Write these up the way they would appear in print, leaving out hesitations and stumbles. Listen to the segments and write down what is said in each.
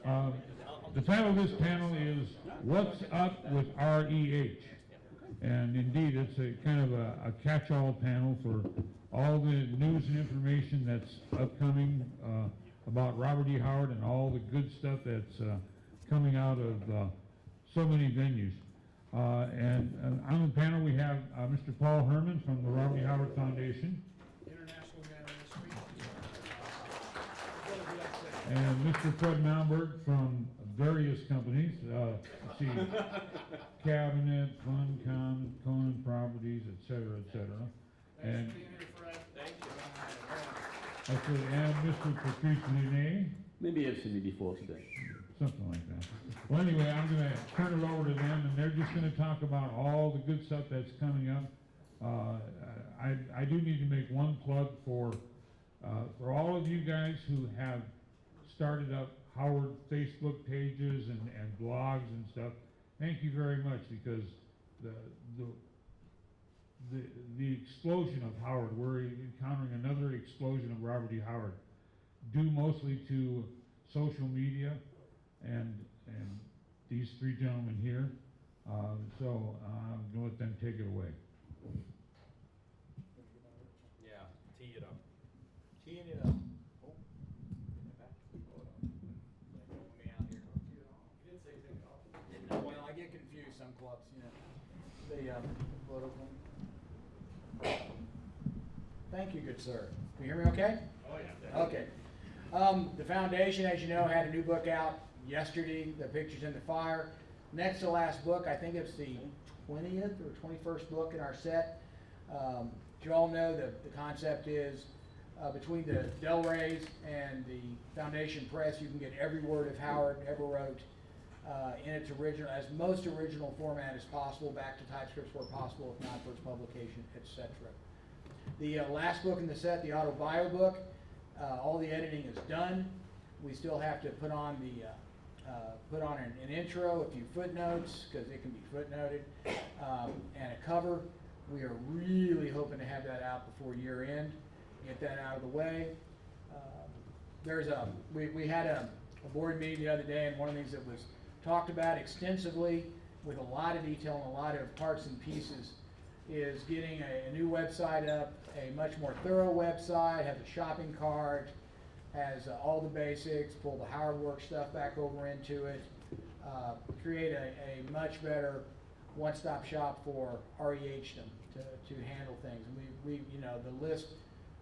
The title of this panel is What's Up with REH? And indeed, it's a kind of a catch-all panel for all the news and information that's upcoming about Robert E. Howard and all the good stuff that's coming out of so many venues. And on the panel we have Mr. Paul Herman from the Robert E. Howard Foundation. International Man And Mr. Fred Malmberg from various companies. Let's see, Cabinet, Funcom, Conan Properties, et cetera, and Nice to be here, Fred. Thank you. actually, and Mr. Patrice Louinet, Maybe you've seen me before today. something like that. Well, anyway, I'm going to turn it over to them, and they're just going to talk about all the good stuff that's coming up. I do need to make one plug for all of you guys who have started up Howard Facebook pages and blogs and stuff. Thank you very much, because the explosion of Howard, we're encountering another explosion of Robert E. Howard, due mostly to social media and these three gentlemen here. So I'm going to let them take it away. Yeah, tee it up. Teeing it up. Oh, me out here. You did say take it off. Well, I get confused some clubs, you know. The political. Thank you, good sir. Can you hear me okay? Oh, yeah. Okay. The foundation, as you know, had a new book out yesterday, The Pictures in the Fire. Next to last book, I think it's the 20th or 21st book in our set. As you all know, the concept is between the Del Reys and the Foundation Press, you can get every word of Howard ever wrote in its original, as most original format as possible, back to typescripts where possible, if not for its publication, etc. The last book in the set, the Auto Bio book, all the editing is done. We still have to put on an intro, a few footnotes, because it can be footnoted, and a cover. We are really hoping to have that out before year end, get that out of the way. We had a board meeting the other day, and one of the things that was talked about extensively with a lot of detail and a lot of parts and pieces is getting a new website up, a much more thorough website, has a shopping cart, has all the basics, pull the Howard Works stuff back over into it, create a much better one-stop shop for REH to handle things. And we you know, the list,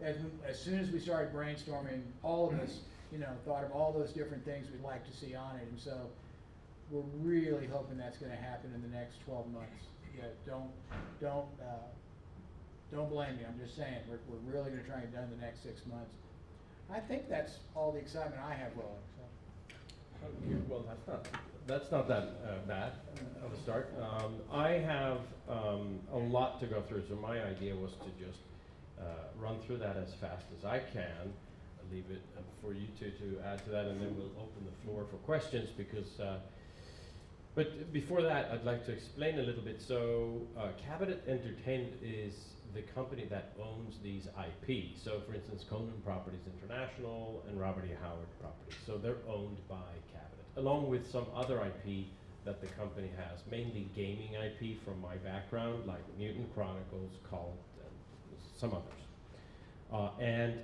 as soon as we started brainstorming, all of us, you know, thought of all those different things we'd like to see on it. And so we're really hoping that's going to happen in the next 12 months. Yeah, don't blame me. I'm just saying we're really going to try and get it done in the next 6 months. I think that's all the excitement I have rolling. So. Okay, well, that's not that bad of a start. I have a lot to go through, so my idea was to just run through that as fast as I can. I'll leave it for you two to add to that, and then we'll open the floor for questions. Because, but before that, I'd like to explain a little bit. So, Cabinet Entertainment is the company that owns these IP. So, for instance, Conan Properties International and Robert E. Howard Properties. So they're owned by Cabinet, along with some other IP that the company has, mainly gaming IP from my background, like Mutant Chronicles, Cult, and some others. And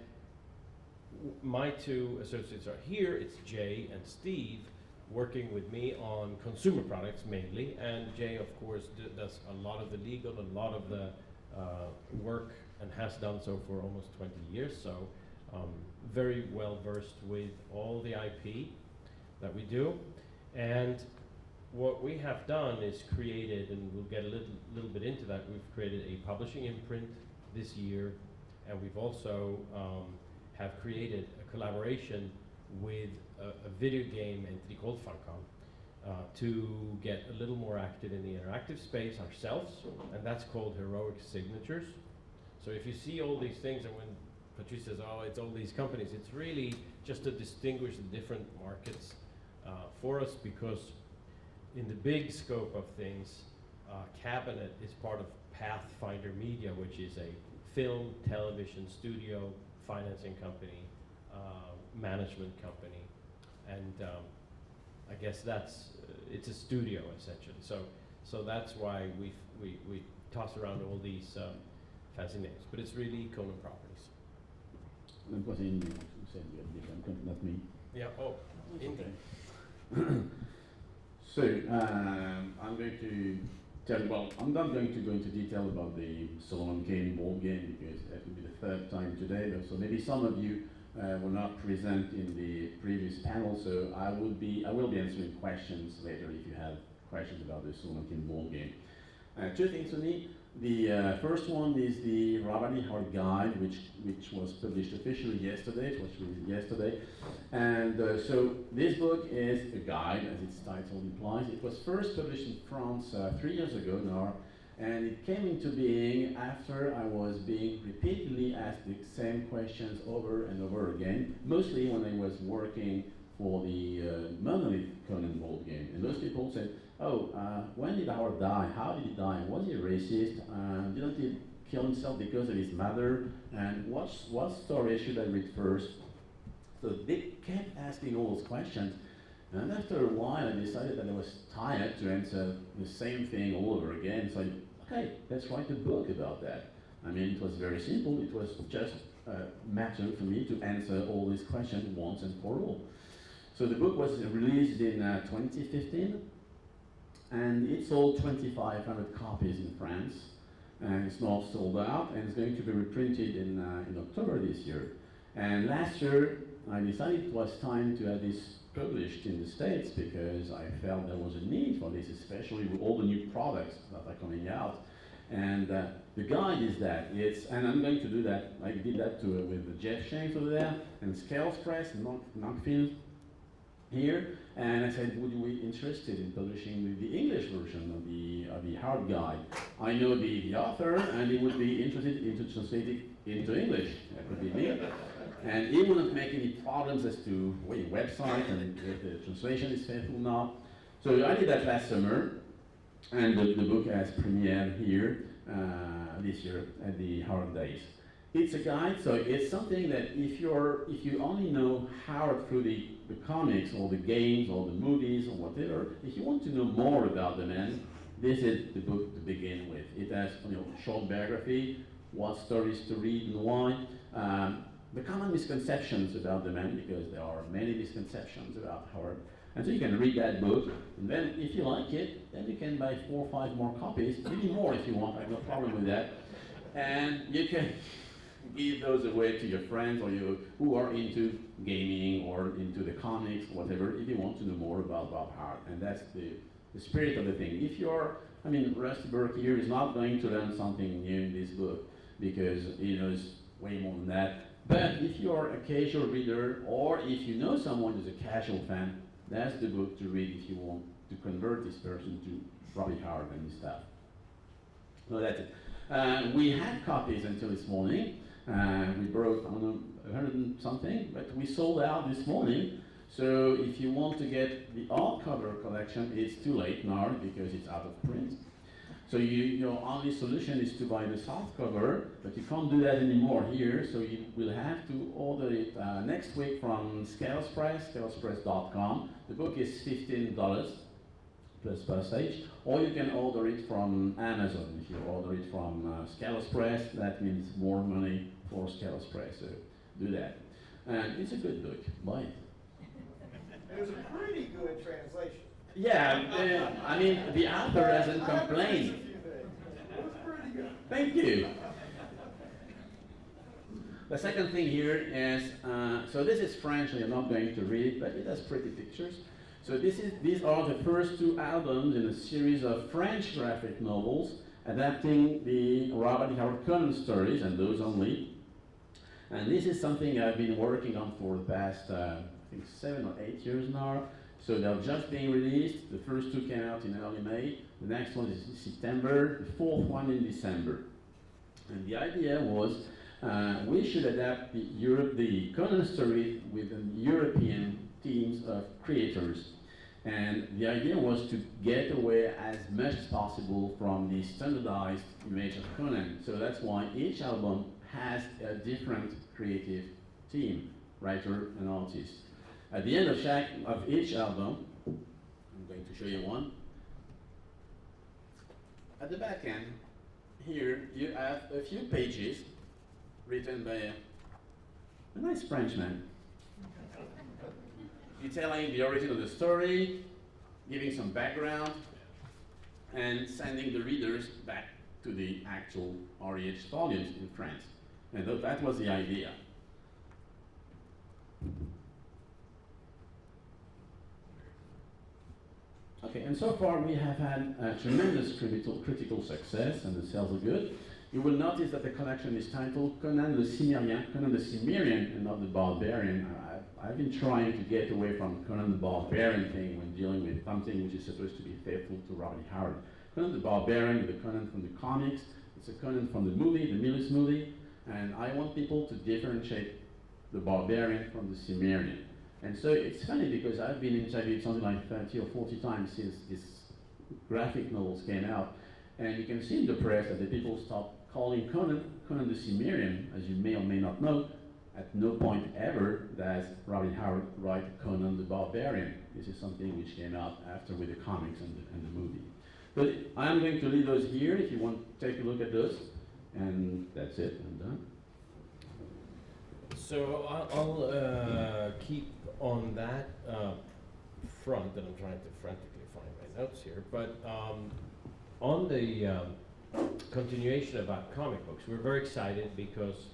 my two associates are here. It's Jay and Steve, working with me on consumer products mainly. And Jay, of course, does a lot of the legal, a lot of the work, and has done so for almost 20 years. So very well versed with all the IP that we do. And what we have done is created, and we'll get a little bit into that, we've created a publishing imprint this year, and we've also have created a collaboration with a video game entity called Funcom to get a little more active in the interactive space ourselves, and that's called Heroic Signatures. So if you see all these things, and when Patrice says, oh, it's all these companies, it's really just to distinguish the different markets for us, because in the big scope of things, Cabinet is part of Pathfinder Media, which is a film, television, studio, financing company, management company, and I guess that's it's a studio essentially. So that's why we toss around all these fancy names, but it's really Conan Properties. That was in you said you had different, not me. Yeah. Oh, Indy. So I'm going to tell you. Well, I'm not going to go into detail about the Solomon Kane board game because that will be the third time today. So maybe some of you were not present in the previous panel. So I will be answering questions later if you have questions about the Solomon Kane board game. Two things for me. The first one is the Robert E. Hart Guide, which was published officially yesterday. It was released yesterday. And so this book is a guide, as its title implies. It was first published in France 3 years ago now, and it came into being after I was being repeatedly asked the same questions over and over again, mostly when I was working for the Monolith Conan board game. And those people said, oh, when did Howard die? How did he die? Was he a racist? Didn't he kill himself because of his mother? And what story should I read first? So they kept asking all those questions. And after a while, I decided that I was tired to answer the same thing all over again. So okay, let's write a book about that. I mean, it was very simple. It was just a matter for me to answer all these questions once and for all. So the book was released in 2015. And it sold 2,500 copies in France, and it's now sold out, and it's going to be reprinted in October this year. And last year, I decided it was time to have this published in the States because I felt there was a need for this, especially with all the new products that are coming out. And the guide is that, and I'm going to do that, I did that with Jeff Shanks over there, and Scales Press, and Knockfield here. And I said, would you be interested in publishing the English version of the Hard Guide? I know the author, and he would be interested in translating into English. That could be me. And he wouldn't make any problems as to wait, website and if the translation is faithful or not. So I did that last summer, and the book has premiered here this year at the Howard Days. It's a guide, so it's something that if you only know Howard through the comics or the games or the movies or whatever, if you want to know more about the man, this is the book to begin with. It has short biography, what stories to read and why, the common misconceptions about the man, because there are many misconceptions about Howard. And so you can read that book, and then if you like it, then you can buy 4 or 5 more copies, maybe more if you want, I have no problem with that. And you can give those away to your friends or you who are into gaming or into the comics, whatever, if you want to know more about Bob Hart. And that's the spirit of the thing. If you're, Rusty Burke here is not going to learn something new in this book because he knows way more than that. But if you're a casual reader or if you know someone who's a casual fan, that's the book to read if you want to convert this person to Robbie Howard and his stuff. So that's it. We had copies until this morning. We broke 100 and something, but we sold out this morning. So if you want to get the hardcover collection, it's too late now because it's out of print. So your only solution is to buy the softcover, but you can't do that anymore here. So you will have to order it next week from Scales Press, scalespress.com. The book is $15 plus postage, or you can order it from Amazon. If you order it from Scales Press, that means more money for Scales Press. So do that. And it's a good book. Buy it. It was a pretty good translation. Yeah, the author hasn't complained. It was pretty good. Thank you. The second thing here is, so this is French, and you're not going to read it, but it has pretty pictures. So these are the first 2 albums in a series of French graphic novels adapting the Robert E. Howard Conan stories, and those only. And this is something I've been working on for the past, I think 7 or 8 years now. So they're just being released. The first 2 came out in early May. The next one is in September. The 4th one in December. And the idea was we should adapt the Conan story with European teams of creators. And the idea was to get away as much as possible from the standardized image of Conan. So that's why each album has a different creative team, writer and artist. At the end of each album, to show you one. At the back end, here you have a few pages written by a nice Frenchman, detailing the origin of the story, giving some background, and sending the readers back to the actual REH volumes in France. And that was the idea. Okay, and so far we have had tremendous critical success, and the sales are good. You will notice that the collection is titled Conan the Cimmerian and not the Barbarian. I've been trying to get away from Conan the Barbarian thing when dealing with something which is supposed to be faithful to Robbie Howard. Conan the Barbarian is the Conan from the comics, it's a Conan from the movie, the Milius movie, and I want people to differentiate the Barbarian from the Cimmerian. And so it's funny because I've been interviewed something like 30 or 40 times since these graphic novels came out, and you can see in the press that the people start calling Conan the Cimmerian. As you may or may not know, at no point ever does Robbie Howard write Conan the Barbarian. This is something which came out after with the comics and the movie. But I'm going to leave those here if you want to take a look at those, and that's it, I'm done. So I'll keep on that front, and I'm trying to frantically find my notes here, but on the continuation about comic books, we're very excited because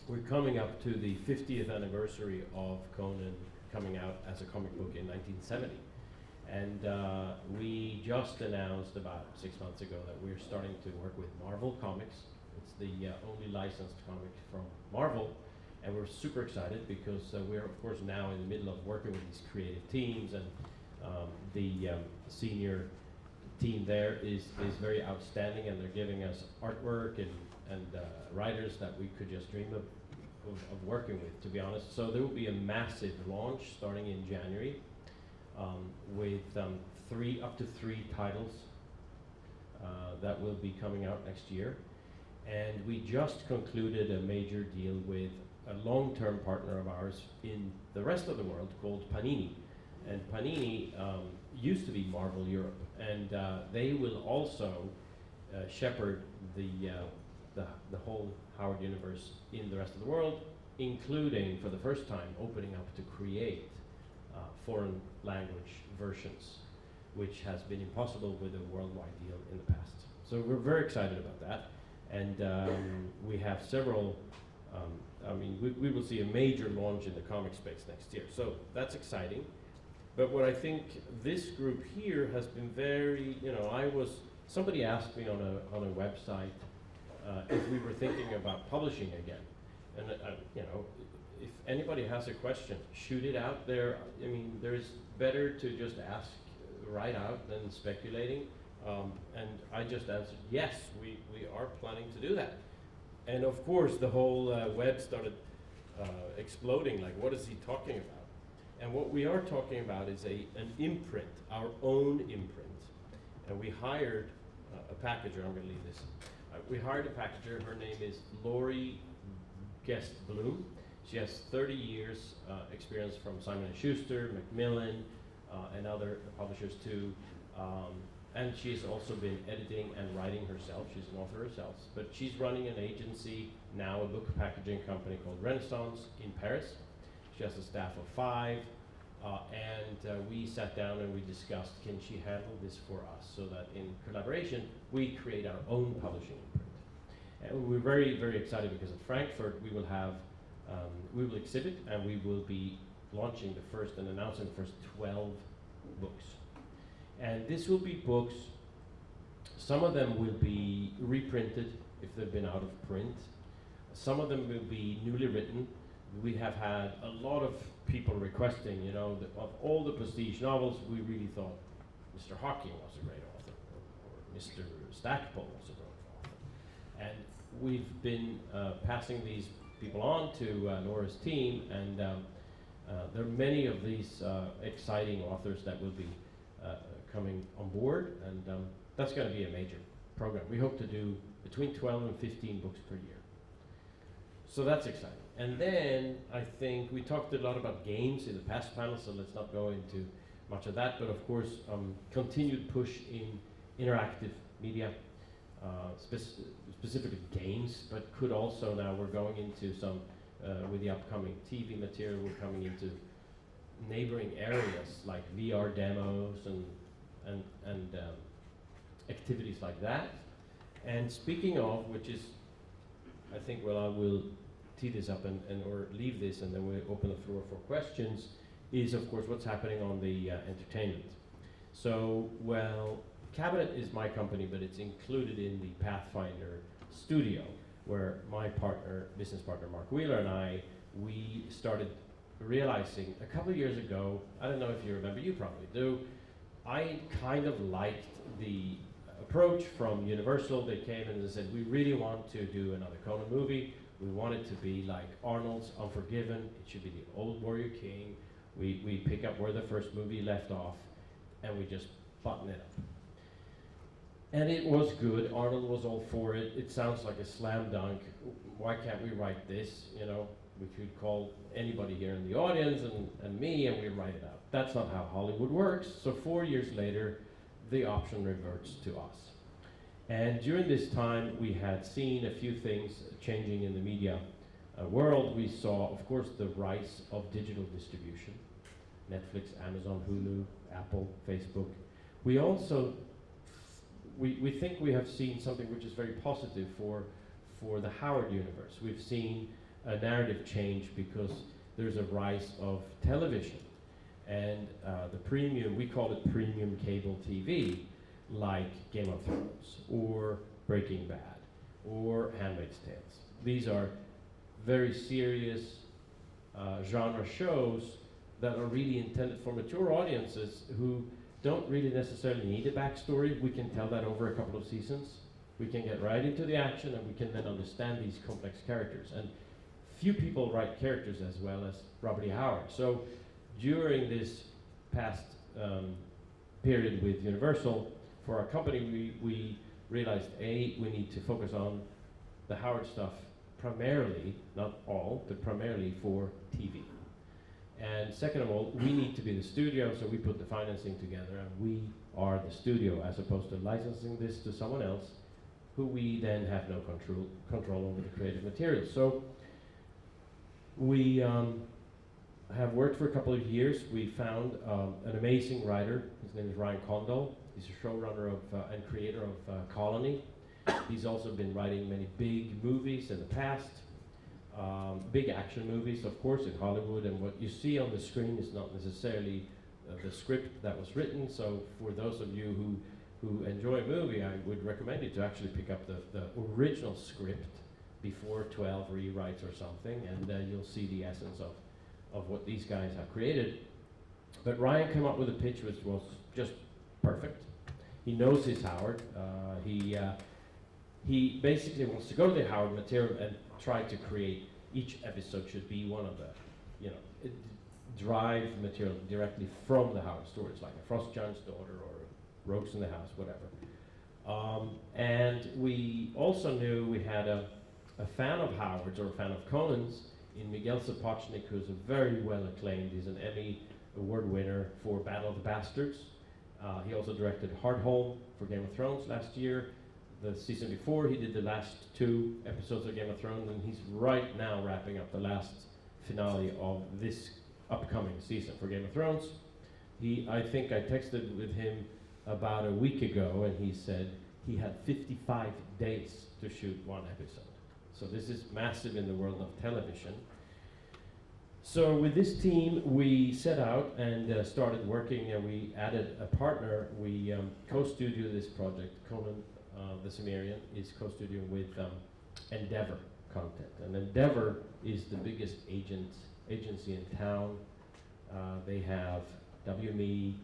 we're coming up to the 50th anniversary of Conan coming out as a comic book in 1970. And we just announced about 6 months ago that we're starting to work with Marvel Comics. It's the only licensed comic from Marvel. And we're super excited because we're, of course, now in the middle of working with these creative teams, and the senior team there is very outstanding, and they're giving us artwork and writers that we could just dream of working with, to be honest. So there will be a massive launch starting in January with up to three titles that will be coming out next year. And we just concluded a major deal with a long-term partner of ours in the rest of the world called Panini. And Panini used to be Marvel Europe, and they will also shepherd the whole Howard universe in the rest of the world, including, for the first time, opening up to create foreign language versions, which has been impossible with a worldwide deal in the past. So we're very excited about that, and we have several. We will see a major launch in the comic space next year, so that's exciting. But what I think this group here has been very, somebody asked me on a website if we were thinking about publishing again, and if anybody has a question, shoot it out there. I mean, there's better to just ask right out than speculating, and I just answered, yes, we are planning to do that. And of course, the whole web started exploding, like, what is he talking about? And what we are talking about is an imprint, our own imprint. And we hired a packager, I'm gonna leave this. We hired a packager, her name is Lori Guest Bloom. She has 30 years experience from Simon & Schuster, Macmillan, and other publishers too. And she's also been editing and writing herself. She's an author herself. But she's running an agency now, a book packaging company called Renaissance in Paris. She has a staff of 5. And we sat down and we discussed, can she handle this for us, so that in collaboration, we create our own publishing imprint. And we're very, very excited because at Frankfurt, we will exhibit, and we will be launching the first and announcing the first 12 books. And this will be books, some of them will be reprinted if they've been out of print. Some of them will be newly written. We have had a lot of people requesting, of all the prestige novels, we really thought Mr. Hawking was a great author, or Mr. Stackpole was a great author. And we've been passing these people on to Nora's team, and there are many of these exciting authors that will be coming on board, and that's going to be a major program. We hope to do between 12 and 15 books per year. So that's exciting. And then I think we talked a lot about games in the past panel, so let's not go into much of that, but of course, continued push in interactive media, specifically games, but could also now, we're going into some, with the upcoming TV material, we're coming into neighboring areas like VR demos and activities like that. And speaking of, which is, I think, well, I will tee this up and or leave this, and then we'll open the floor for questions, is of course what's happening on the entertainment. So, well, Cabinet is my company, but it's included in the Pathfinder studio, where my partner, business partner Mark Wheeler, and I, we started realizing a couple of years ago, I don't know if you remember, you probably do, I kind of liked the approach from Universal. They came and they said, we really want to do another Conan movie. We want it to be like Arnold's Unforgiven. It should be the old Warrior King. We pick up where the first movie left off, and we just button it up. And it was good. Arnold was all for it. It sounds like a slam dunk. Why can't we write this? You know, we could call anybody here in the audience and me, and we write it out. That's not how Hollywood works. So 4 years later, the option reverts to us. And during this time, we had seen a few things changing in the media world. We saw, of course, the rise of digital distribution. Netflix, Amazon, Hulu, Apple, Facebook. We also, we think we have seen something which is very positive for the Howard universe. We've seen a narrative change because there's a rise of television. And the premium, we call it premium cable TV, like Game of Thrones, or Breaking Bad, or Handmaid's Tales. These are very serious genre shows that are really intended for mature audiences who don't really necessarily need a backstory. We can tell that over a couple of seasons. We can get right into the action, and we can then understand these complex characters. And few people write characters as well as Robert E. Howard. So during this past period with Universal, for our company, we realized, A, we need to focus on the Howard stuff primarily, not all, but primarily for TV. And second of all, we need to be the studio, so we put the financing together, and we are the studio, as opposed to licensing this to someone else, who we then have no control over the creative materials. So we have worked for a couple of years. We found an amazing writer. His name is Ryan Condal. He's a showrunner of and creator of Colony. He's also been writing many big movies in the past, big action movies, of course, in Hollywood. And what you see on the screen is not necessarily the script that was written. So for those of you who enjoy a movie, I would recommend you to actually pick up the original script before 12 rewrites or something, and you'll see the essence of what these guys have created. But Ryan came up with a pitch which was just perfect. He knows his Howard. He basically wants to go to the Howard material and try to create, each episode should be one of the, drive material directly from the Howard stories, like a Frost Giant's Daughter or Rogues in the House, whatever. And we also knew we had a fan of Howard's, or a fan of Conan's, in Miguel Sapochnik, who's a very well acclaimed. He's an Emmy Award winner for Battle of the Bastards. He also directed Hardhome for Game of Thrones last year. The season before, he did the last 2 episodes of Game of Thrones, and he's right now wrapping up the last finale of this upcoming season for Game of Thrones. I think I texted with him about a week ago, and he said he had 55 days to shoot 1 episode. So this is massive in the world of television. So with this team, we set out and started working, and we added a partner. We co-studio this project. Conan the Cimmerian is co-studioing with Endeavor Content. And Endeavor is the biggest agency in town. They have WME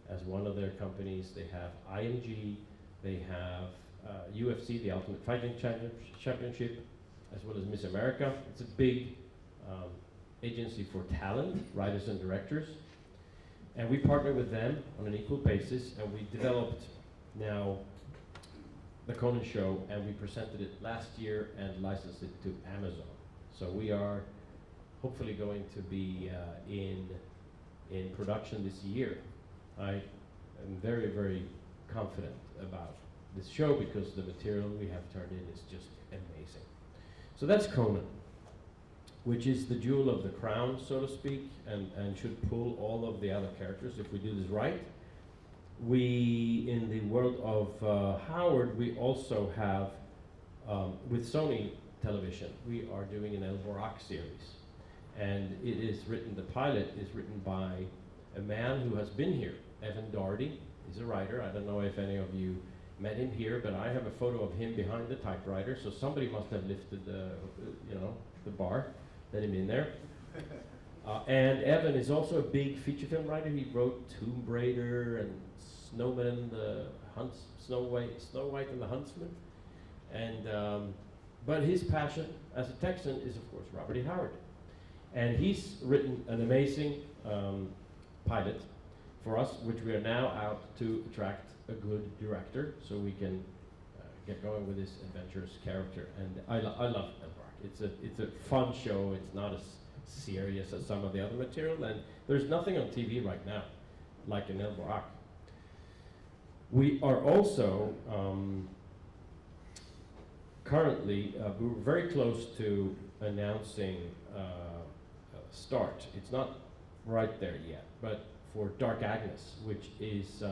as one of their companies. They have IMG. They have UFC, the Ultimate Fighting Championship, as well as Miss America. It's a big agency for talent, writers and directors. And we partner with them on an equal basis, and we developed now the Conan show, and we presented it last year and licensed it to Amazon. So we are hopefully going to be in production this year. I am very, very confident about this show because the material we have turned in is just amazing. So that's Conan, which is the jewel of the crown, so to speak, and should pull all of the other characters if we do this right. We, in the world of Howard, we also have, with Sony Television, we are doing an El Borak series. And it is written, the pilot is written by a man who has been here, Evan Doherty. He's a writer. I don't know if any of you met him here, but I have a photo of him behind the typewriter, so somebody must have lifted the, the bar, let him in there. And Evan is also a big feature film writer. He wrote Tomb Raider and Snowman, Snow White and the Huntsman. And, but his passion as a Texan is, of course, Robert E. Howard. And he's written an amazing pilot for us, which we are now out to attract a good director so we can get going with this adventurous character. And I love El Borak. It's a fun show. It's not as serious as some of the other material, and there's nothing on TV right now like in El Borak. We are also currently, we're very close to announcing start. It's not right there yet, but for Dark Agnes, which is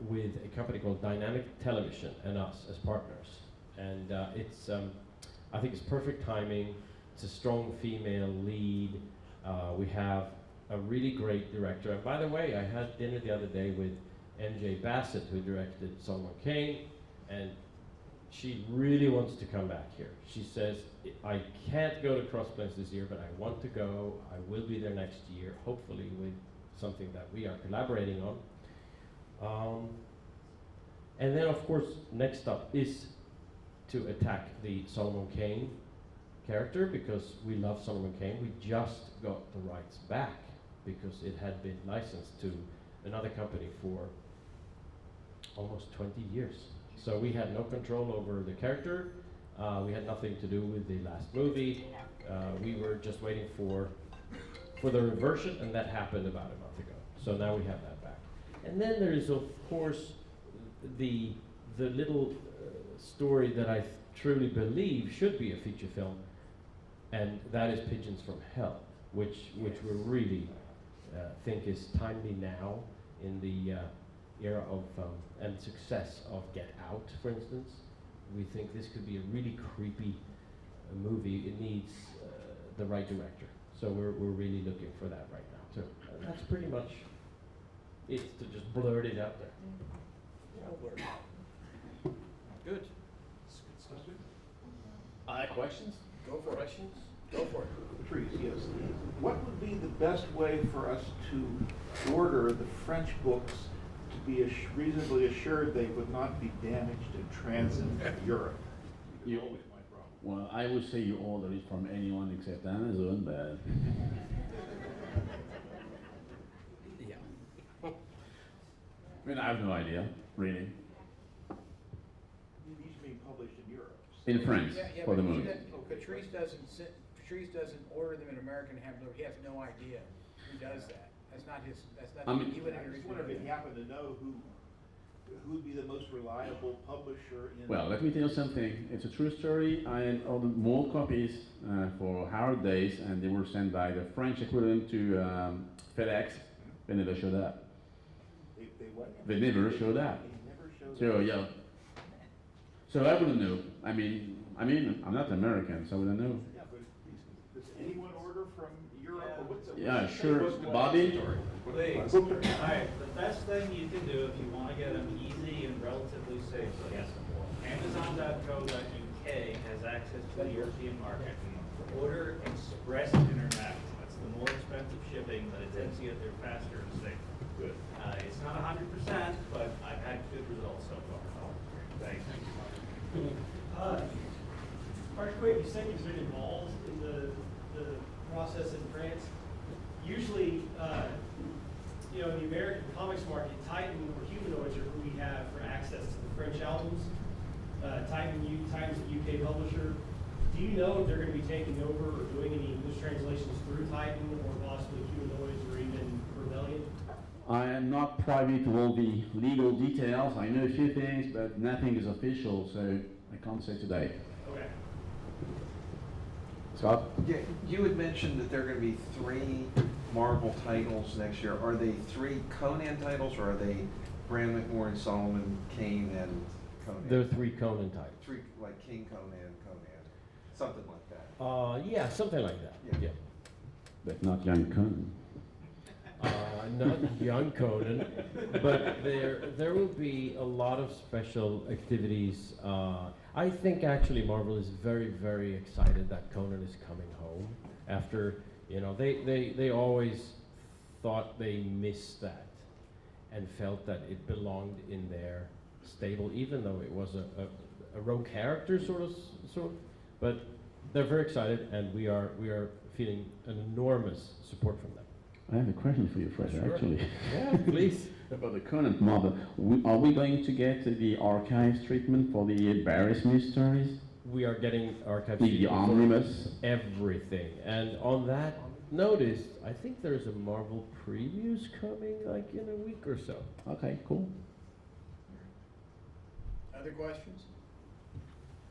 with a company called Dynamic Television and us as partners. And it's, I think it's perfect timing. It's a strong female lead. We have a really great director. And by the way, I had dinner the other day with MJ Bassett, who directed Solomon Kane, and she really wants to come back here. She says, I can't go to Cross Plains this year, but I want to go. I will be there next year, hopefully with something that we are collaborating on. And then, of course, next up is to attack the Solomon Kane character, because we love Solomon Kane. We just got the rights back because it had been licensed to another company for almost 20 years. So we had no control over the character. We had nothing to do with the last movie. We were just waiting for the reversion, and that happened about a month ago. So now we have that back. And then there is, of course, the little story that I truly believe should be a feature film, and that is Pigeons from Hell, which we really think is timely now in the era of and success of Get Out, for instance. We think this could be a really creepy movie. It needs the right director. So we're really looking for that right now too. And that's pretty much it, to just blurt it out there. Good. Questions? Go for it. Questions? Go for it. Patrice, yes. What would be the best way for us to order the French books to be reasonably assured they would not be damaged in transit to Europe? You- Always my problem. Well, I would say you order it from anyone except Amazon, but Yeah. I mean, I have no idea, really. These being published in Europe. In France, Yeah, for the but movie. Patrice doesn't order them in America and he has no idea who does that. That's not his, I mean- he wouldn't I agree just with wonder if that. you happen to know who would be the most reliable publisher in. Well, let me tell you something. It's a true story. I ordered more copies for Howard Days, and they were sent by the French equivalent to FedEx. They never showed up. They what? They never showed up. They never showed So up. yeah. So I wouldn't know. I mean, I'm not American, so I wouldn't know. Yeah, but does anyone order from Europe? Or what's the- Yeah, what's the sure. safest way? Bobby? Please. Book them. Alright, the best thing you can do if you want to get them easy and relatively safely, Amazon.co.uk has access to the European market. Order Express Internet. That's the more expensive shipping, but it tends to get there faster and safer. Good. It's not 100%, but I've had good results so far. Thanks. Mark Quick, you said you've been involved in the process in France. Usually, in the American comics market, Titan or Humanoids are who we have for access to the French albums. Titan's the UK publisher. Do you know if they're going to be taking over or doing any English translations through Titan or possibly Humanoids or even Rebellion? I am not privy to all the legal details. I know a few things, but nothing is official, so I can't say today. Okay. Scott? Yeah, you had mentioned that there are going to be 3 Marvel titles next year. Are they 3 Conan titles, or are they Bram McMorran, Solomon, Kane, and Conan? There are 3 Conan titles. 3, like King Conan, something like that. Yeah, something like that. Yeah. But not young Conan. Not young Conan, but there will be a lot of special activities. I think actually Marvel is very, very excited that Conan is coming home. After, you know, they always thought they missed that and felt that it belonged in their stable, even though it was a rogue character sort of. But they're very excited, and we are feeling an enormous support from them. I have a question for you, Fred, Sure. actually. Yeah, please. About the Conan Marvel. Are we going to get the archives treatment for the Barris mysteries? We are getting archives. The omnibus? Everything. And on that notice, I think there's a Marvel previews coming like in a week or so. Okay, cool. Other questions?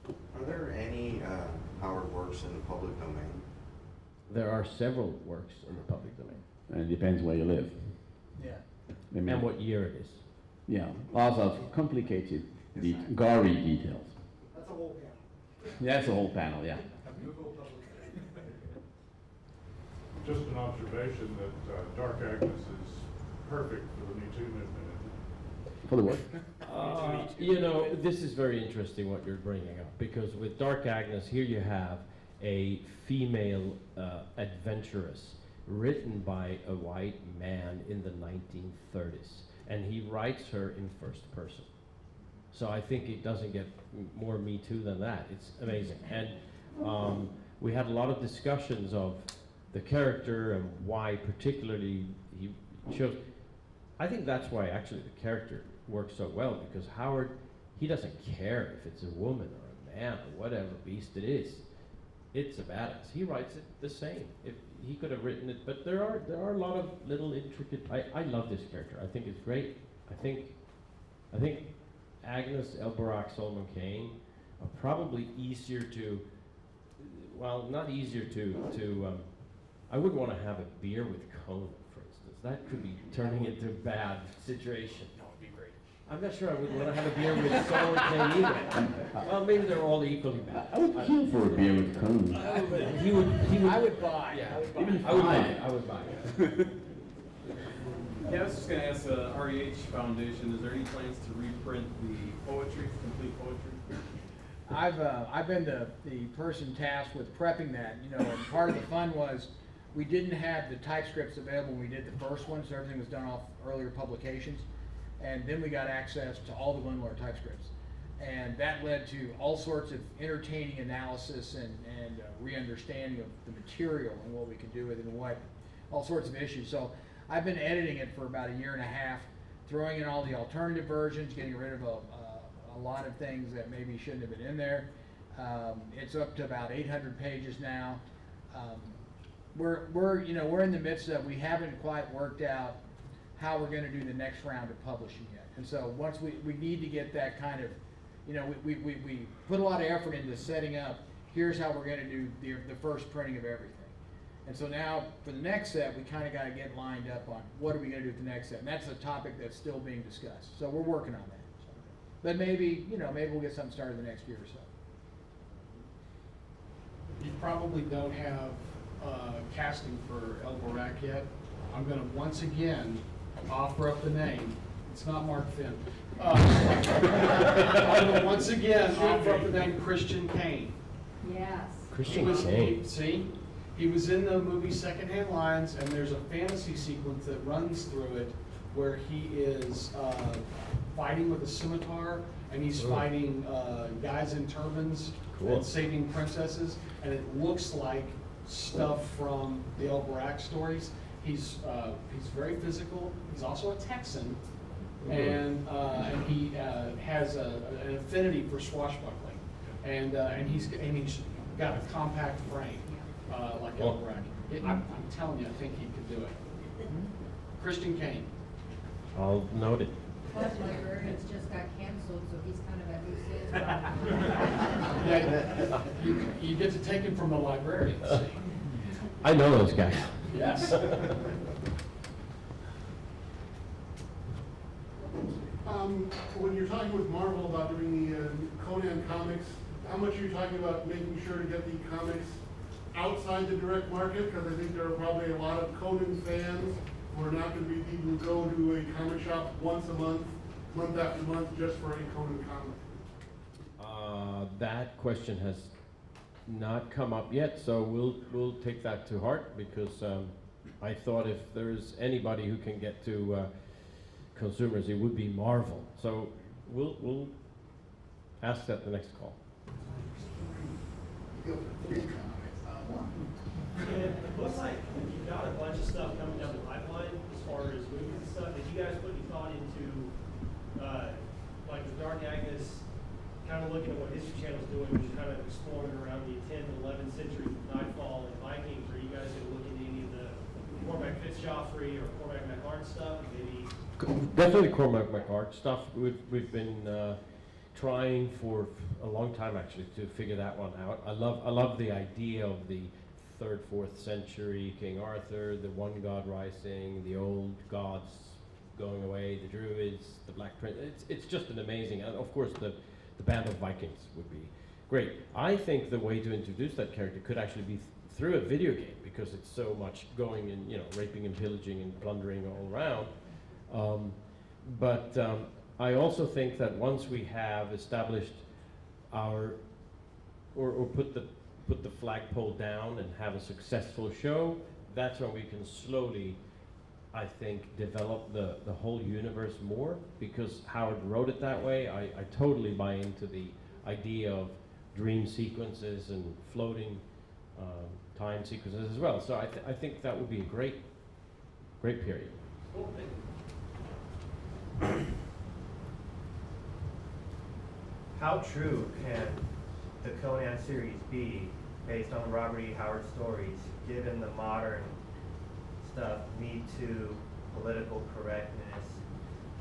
Are there any Howard works in the public domain? There are several works in the public domain. And it depends where you live. Yeah. I mean, And what year it is. Yeah, lots of complicated, gory details. That's a whole panel. That's the whole panel, yeah. Just an observation that Dark Agnes is perfect for the Me Too movement. For the what? You know, this is very interesting what you're bringing up, because with Dark Agnes, here you have a female adventuress written by a white man in the 1930s, and he writes her in first person. So I think it doesn't get more Me Too than that. It's amazing. And we had a lot of discussions of the character and why particularly he chose. I think that's why actually the character works so well, because Howard, he doesn't care if it's a woman or a man or whatever beast it is. It's a badass. He writes it the same. If he could have written it, but there are a lot of little intricate. I love this character. I think it's great. I think Agnes, Elbarak, Solomon Kane are probably easier to. Well, not easier to. I wouldn't want to have a beer with Conan, for instance. That could be turning into a bad situation. That would be great. I'm not sure I would want to have a beer with Solomon Kane either. Well, maybe they're all equally bad. I would kill for a beer with Conan. He would. I would buy. Yeah, I would buy. I would buy. Yeah, I was just going to ask the REH Foundation, is there any plans to reprint the poetry, complete poetry? I've been the person tasked with prepping that, you know, and part of the fun was we didn't have the typescripts available when we did the first one, so everything was done off earlier publications. And then we got access to all the Glenmore typescripts. And that led to all sorts of entertaining analysis and re-understanding of the material and what we can do with it and what, all sorts of issues. So I've been editing it for about a year and a half, throwing in all the alternative versions, getting rid of a lot of things that maybe shouldn't have been in there. It's up to about 800 pages now. We're in the midst of, we haven't quite worked out how we're going to do the next round of publishing yet. And so once we need to get that kind of, you know, we put a lot of effort into setting up, here's how we're going to do the first printing of everything. And so now for the next set, we kind of got to get lined up on what are we going to do with the next set. And that's a topic that's still being discussed. So we're working on that. But maybe we'll get something started the next year or so. You probably don't have casting for Elbarak yet. I'm going to once again offer up the name. It's not Mark Finn. I'm going to once again offer up the name Christian Kane. Yes. Christian Kane. See, he was in the movie Secondhand Lions, and there's a fantasy sequence that runs through it where he is fighting with a scimitar, and he's fighting guys in turbans and saving princesses, and it looks like stuff from the Elbarak stories. He's very physical. He's also a Texan, and he has an affinity for swashbuckling, and he's got a compact frame like Elbarak. I'm telling you, I think he could do it. Christian Kane. I'll note it. Plus, librarians just got canceled, so he's kind of at loose ends. Yeah, you get to take him from the librarian, see? I know those guys. Yes. When you're talking with Marvel about doing the Conan comics, how much are you talking about making sure to get the comics outside the direct market? Because I think there are probably a lot of Conan fans who are not going to be people who go to a comic shop once a month, month after month, just for a Conan comic. That question has not come up yet, so we'll take that to heart, because I thought if there's anybody who can get to consumers, it would be Marvel. So we'll ask that the next call. It looks like you've got a bunch of stuff coming down the pipeline as far as movies and stuff. Did you guys put any thought into, like the Dark Agnes, kind of looking at what History Channel's doing, which is kind of exploring around the 10th and 11th centuries with Nightfall and Vikings? Are you guys going to look into any of the Cormac Fitzjoffrey or Cormac MacArt stuff? Maybe. Definitely Cormac MacArt stuff. We've been trying for a long time actually to figure that one out. I love the idea of the 3rd, 4th century King Arthur, the one god rising, the old gods going away, the Druids, the Black Prince. It's just an amazing, and of course the band of Vikings would be great. I think the way to introduce that character could actually be through a video game, because it's so much going and, you know, raping and pillaging and plundering all around. I also think that once we have established our, or put the flagpole down and have a successful show, that's when we can slowly, I think, develop the whole universe more, because Howard wrote it that way. I totally buy into the idea of dream sequences and floating time sequences as well. So I think that would be a great period. Cool, thank you. How true can the Conan series be based on the Robert E. Howard stories, given the modern stuff, Me Too, political correctness?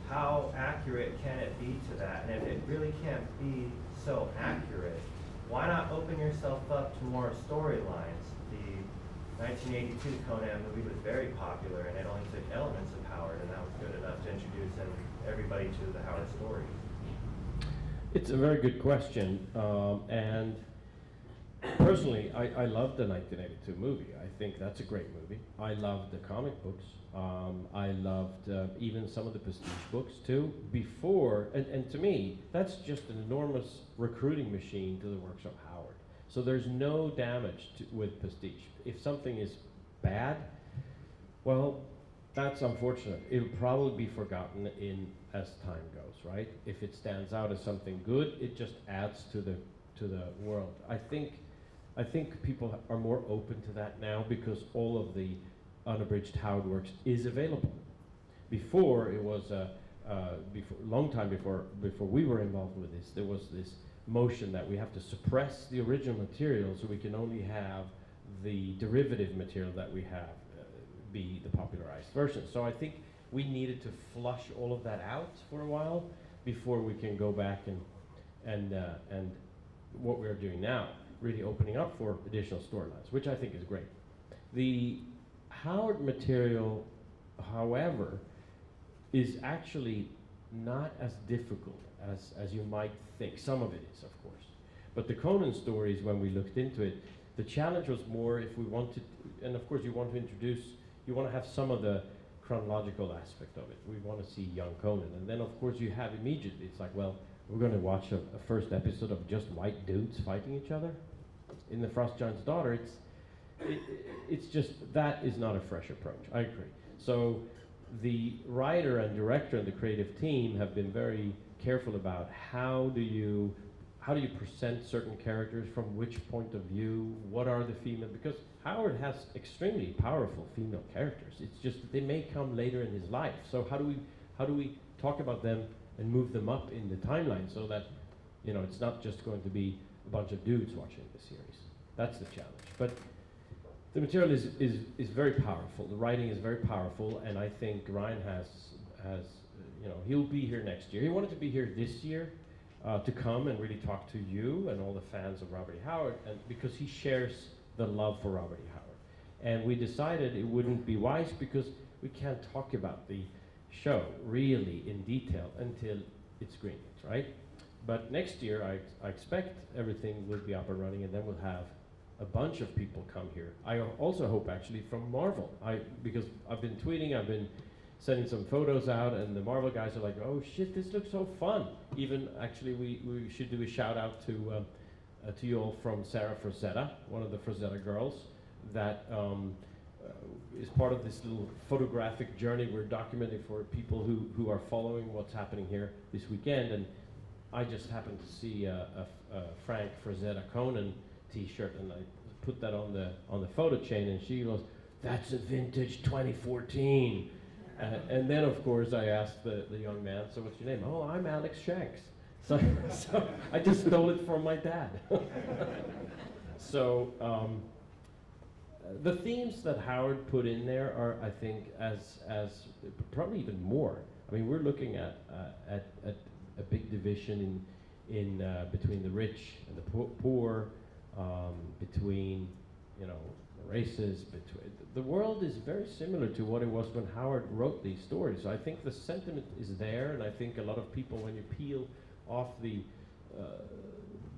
How accurate can it be to that? And if it really can't be so accurate, why not open yourself up to more storylines? The 1982 Conan movie was very popular, and it only took elements of Howard, and that was good enough to introduce everybody to the Howard stories. It's a very good question, and personally, I love the 1982 movie. I think that's a great movie. I loved the comic books. I loved even some of the Prestige books too. Before, and to me, that's just an enormous recruiting machine to the works of Howard. So there's no damage with Prestige. If something is bad, well, that's unfortunate. It'll probably be forgotten as time goes, right? If it stands out as something good, it just adds to the world. I think people are more open to that now, because all of the unabridged Howard works is available. Before, it was long time before we were involved with this, there was this motion that we have to suppress the original material so we can only have the derivative material that we have be the popularized version. So I think we needed to flush all of that out for a while before we can go back and what we're doing now, really opening up for additional storylines, which I think is great. The Howard material, however, is actually not as difficult as you might think. Some of it is, of course. But the Conan stories, when we looked into it, the challenge was more if we wanted, and of course you want to introduce, you want to have some of the chronological aspect of it. We want to see young Conan. And then of course you have immediately, it's like, well, we're going to watch a first episode of just white dudes fighting each other. In The Frost Giant's Daughter, it's just, that is not a fresh approach. I agree. So the writer and director and the creative team have been very careful about how do you present certain characters, from which point of view, what are the female, because Howard has extremely powerful female characters. It's just that they may come later in his life. So how do we talk about them and move them up in the timeline so that, you know, it's not just going to be a bunch of dudes watching the series. That's the challenge. But the material is very powerful. The writing is very powerful, and I think Ryan has he'll be here next year. He wanted to be here this year to come and really talk to you and all the fans of Robert E. Howard, and because he shares the love for Robert E. Howard. And we decided it wouldn't be wise because we can't talk about the show really in detail until it's greenlit, right? But next year, I expect everything will be up and running, and then we'll have a bunch of people come here. I also hope actually from Marvel, because I've been tweeting, I've been sending some photos out, and the Marvel guys are like, oh shit, this looks so fun. Even actually, we should do a shout out to you all from Sarah Frazetta, one of the Frazetta girls, that is part of this little photographic journey we're documenting for people who are following what's happening here this weekend. And I just happened to see a Frank Frazetta Conan T-shirt, and I put that on the photo chain, and she goes, "That's a vintage 2014." And then, of course, I asked the young man, "So what's your name?" "Oh, I'm Alex Shanks." So I just stole it from my dad. So the themes that Howard put in there are, I think, as probably even more. I mean, we're looking at a big division in between the rich and the poor, between, you know, races. Between the world is very similar to what it was when Howard wrote these stories. So I think the sentiment is there, and I think a lot of people, when you peel off the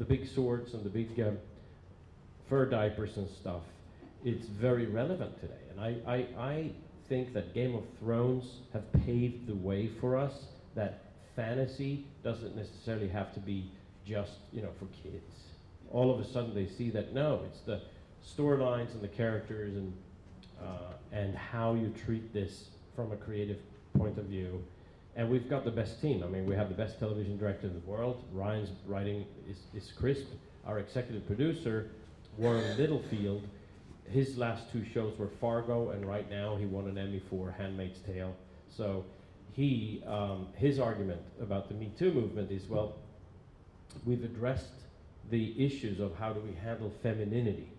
big swords and the big fur diapers and stuff, it's very relevant today. And I think that Game of Thrones have paved the way for us, that fantasy doesn't necessarily have to be just, you know, for kids. All of a sudden they see that, no, it's the storylines and the characters and how you treat this from a creative point of view. And we've got the best team. I mean, we have the best television director in the world. Ryan's writing is crisp. Our executive producer, Warren Littlefield, his last two shows were Fargo, and right now he won an Emmy for Handmaid's Tale. So he, his argument about the Me Too movement is, well, we've addressed the issues of how do we handle femininity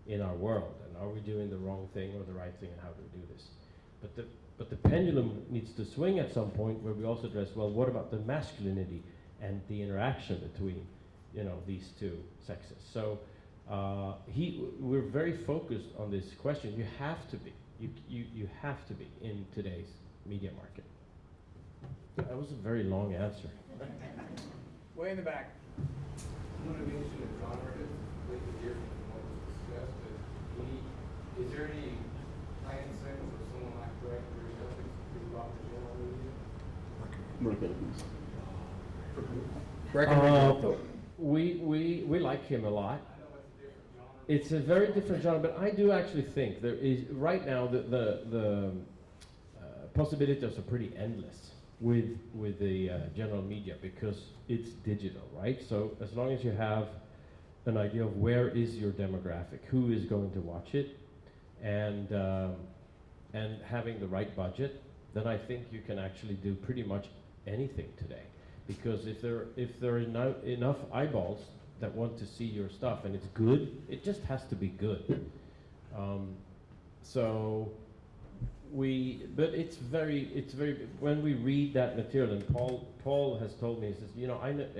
in our world, and are we doing the wrong thing or the right thing, and how do we do this? But the pendulum needs to swing at some point where we also address, well, what about the masculinity and the interaction between, you know, these two sexes? So we're very focused on this question. You have to be. You have to be in today's media market. That was a very long answer. Way in the back. One of the issues in genre is completely different from what was discussed. Is there any plan sense or someone like director or something to rock the genre we like him a lot. It's a very different genre, but I do actually think there is right now the possibilities are pretty endless with the general media, because it's digital, right? So as long as you have an idea of where is your demographic, who is going to watch it, and having the right budget, then I think you can actually do pretty much anything today. Because if there are enough eyeballs that want to see your stuff and it's good, it just has to be good. But it's very, when we read that material, and Paul has told me, he says, you know,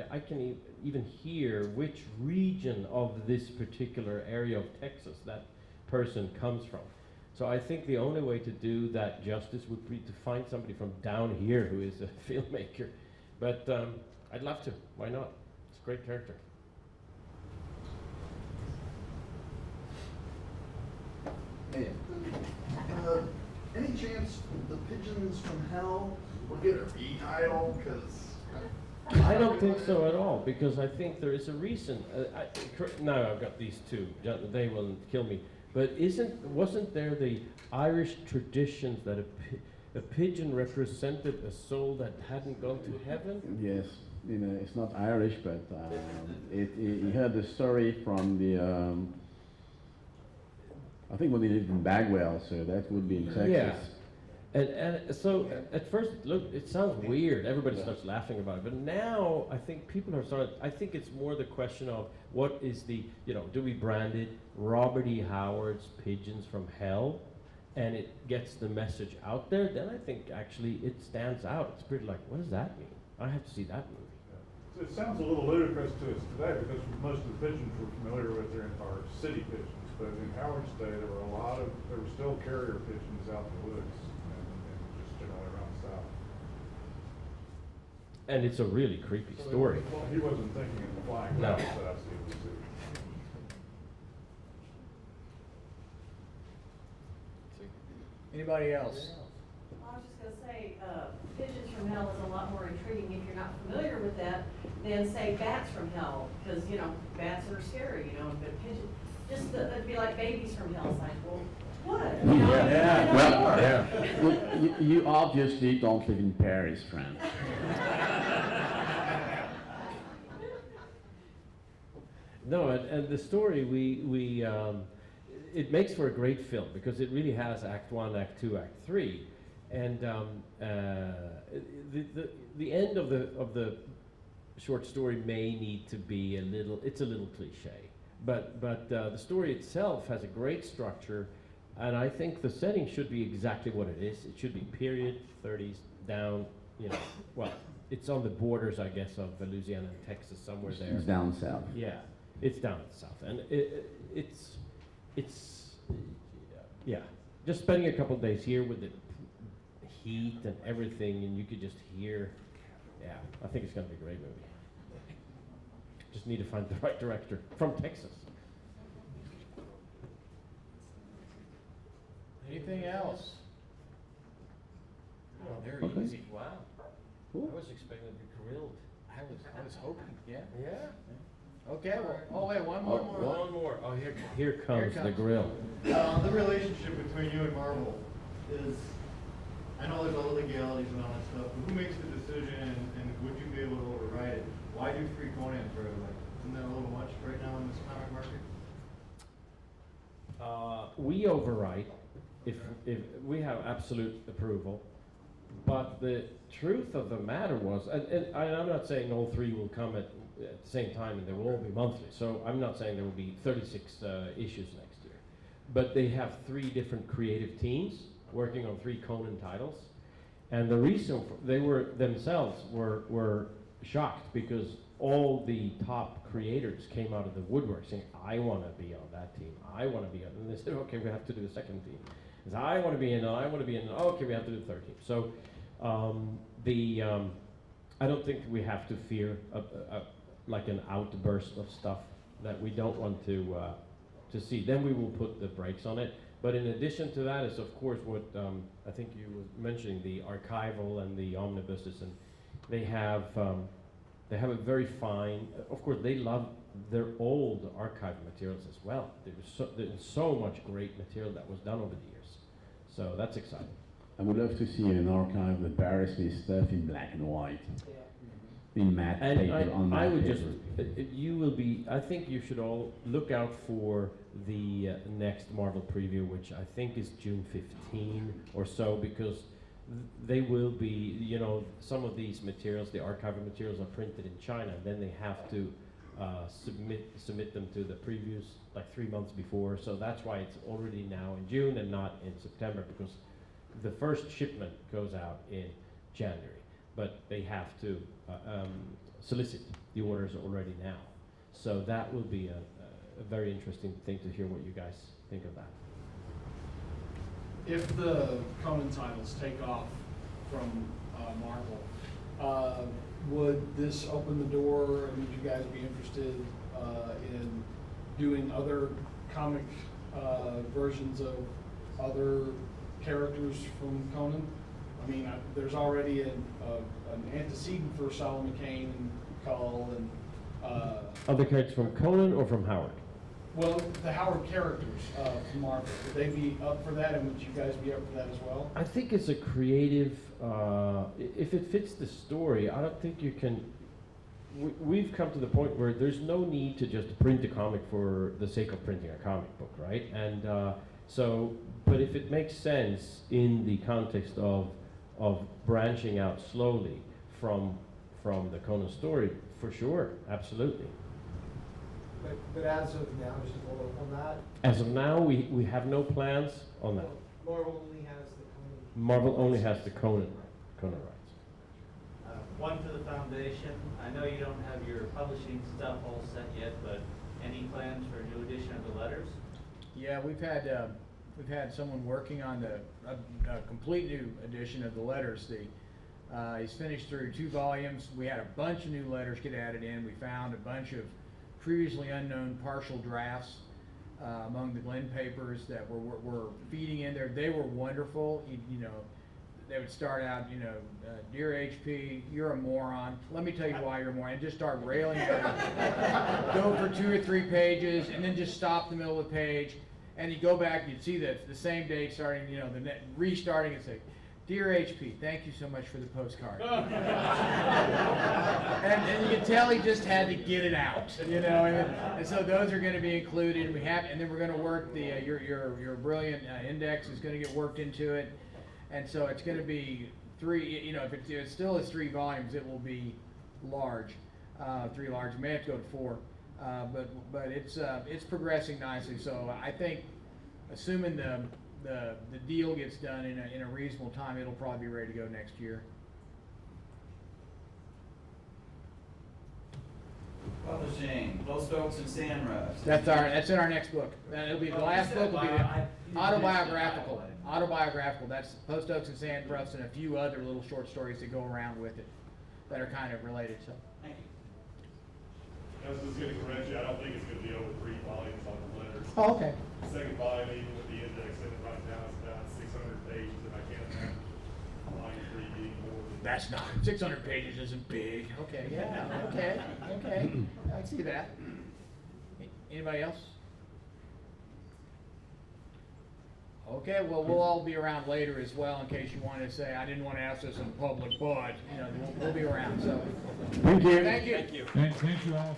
I can even hear which region of this particular area of Texas that person comes from. So I think the only way to do that justice would be to find somebody from down here who is a filmmaker. But I'd love to. Why not? It's a great character. Hey, any chance the Pigeons from Hell will get a re-title? Because I don't think so at all, because I think there is a reason. Now I've got these two. They will kill me. But wasn't there the Irish traditions that a pigeon represented a soul that hadn't gone to heaven? Yes, you know, it's not Irish, but you heard the story from the. I think when they lived in Bagwell, so that would be in Texas. Yeah. And so at first, it sounds weird. Everybody starts laughing about it. But now I think people are starting, I think it's more the question of what is the, you know, do we brand it Robert E. Howard's Pigeons from Hell? and it gets the message out there, then I think actually it stands out. It's pretty like, what does that mean? I have to see that movie. So it sounds a little ludicrous to us today because most of the pigeons we're familiar with are city pigeons. But in Howard's day, there were still carrier pigeons out in the woods and just generally around the south. And it's a really creepy story. Well, he wasn't thinking of the flying No. rabbits that I've seen in the city. Anybody else? I was just gonna say, Pigeons from Hell is a lot more intriguing if you're not familiar with that than say Bats from Hell, because, you know, bats are scary, you know, but pigeons, it'd be like Babies from Hell, it's like, well, what? You know, Well, you obviously don't live in Paris, friend. No, and the story, it makes for a great film because it really has Act 1, Act 2, Act 3. And the end of the short story may need to be it's a little cliche. But the story itself has a great structure, and I think the setting should be exactly what it is. It should be period, 30s, down, you know, well, it's on the borders, I guess, of Louisiana and Texas, somewhere there. It's down south. Yeah, it's down in the south, and it's yeah, just spending a couple of days here with the heat and everything, and you could just hear. Yeah, I think it's going to be a great movie. Just need to find the right director from Texas. Anything else? Oh, very Okay. easy. Wow. Cool. I was expecting to be grilled. I was hoping, yeah. Yeah. Okay, well, oh wait, one more. One more. Oh, here comes the grill. The relationship between you and Marvel is, I know there's all the legalities and all that stuff, but who makes the decision and would you be able to override it? Why do 3 Conan for like, isn't that a little much right now in this comic market? We overwrite if we have absolute approval, but the truth of the matter was, and I'm not saying all 3 will come at the same time and they will all be monthly, so I'm not saying there will be 36 issues next year, but they have 3 different creative teams working on 3 Conan titles, and the reason they were themselves were shocked because all the top creators came out of the woodwork saying, I want to be on that team, I want to be on, and they said, okay, we have to do a second team. They said, I want to be in, I want to be in, okay, we have to do a third team. So I don't think we have to fear like an outburst of stuff that we don't want to see. Then we will put the brakes on it. But in addition to that is, of course, what I think you were mentioning, the archival and the omnibuses, and they have a very fine, of course, they love their old archive materials as well. There's so much great material that was done over the years. So that's exciting. I would love to see an archive that bears this stuff in black and white. In matte paper, on matte I would paper. you will be, I think you should all look out for the next Marvel preview, which I think is June 15 or so, because they will be, you know, some of these materials, the archival materials are printed in China, and then they have to submit them to the previews like 3 months before, so that's why it's already now in June and not in September, because the first shipment goes out in January. But they have to solicit the orders already now. So that will be a very interesting thing to hear what you guys think of that. If the Conan titles take off from Marvel, would this open the door, and would you guys be interested in doing other comic versions of other characters from Conan? I mean, there's already an antecedent for Solomon Kane and Cull and Other characters from Conan or from Howard? well, the Howard characters from Marvel. Would they be up for that, and would you guys be up for that as well? I think it's a creative, if it fits the story, I don't think you can, we've come to the point where there's no need to just print a comic for the sake of printing a comic book, right? And but if it makes sense in the context of branching out slowly from the Conan story, for sure, absolutely. But as of now, just to follow up on that. As of now, we have no plans on that. Marvel only has the Conan. Marvel only has the Conan rights. One for the foundation. I know you don't have your publishing stuff all set yet, but any plans for a new edition of the letters? Yeah, we've had someone working on a complete new edition of the letters. He's finished through 2 volumes. We had a bunch of new letters get added in. We found a bunch of previously unknown partial drafts among the Glenn papers that were feeding in there. They were wonderful. You know, they would start out, you know, dear HP, you're a moron. Let me tell you why you're a moron. And just start railing at him. Go for 2 or 3 pages, and then just stop in the middle of the page. And you go back, you'd see the same day starting, you know, restarting and say, dear HP, thank you so much for the postcard. and you can tell he just had to get it out, you know. And so those are going to be included. And then we're going to work your brilliant index is going to get worked into it. And so it's going to be 3. You know, if it still is 3 volumes, it will be large, 3 large. We may have to go to 4. But it's progressing nicely. So I think, assuming the deal gets done in a reasonable time, it'll probably be ready to go next year. Publishing, Post Oaks and Sand Ruts. That's in our next book. It'll be the last book will be autobiographical. That's Post Oaks and Sand Ruts and a few other little short stories that go around with it that are kind of related. So. Thank you. I was just gonna correct you, I don't think it's gonna be over 3 volumes on the letters. Oh, okay. The second volume, even with the index in it right now, is about 600 pages, and I can't imagine volume 3 being more than. That's not, 600 pages isn't big. Okay, yeah, okay. I see that. Anybody else? Okay, well, we'll all be around later as well in case you want to say, I didn't want to ask this in public, but, you know, we'll be around, so. Thank you. Thank you. Thank you all.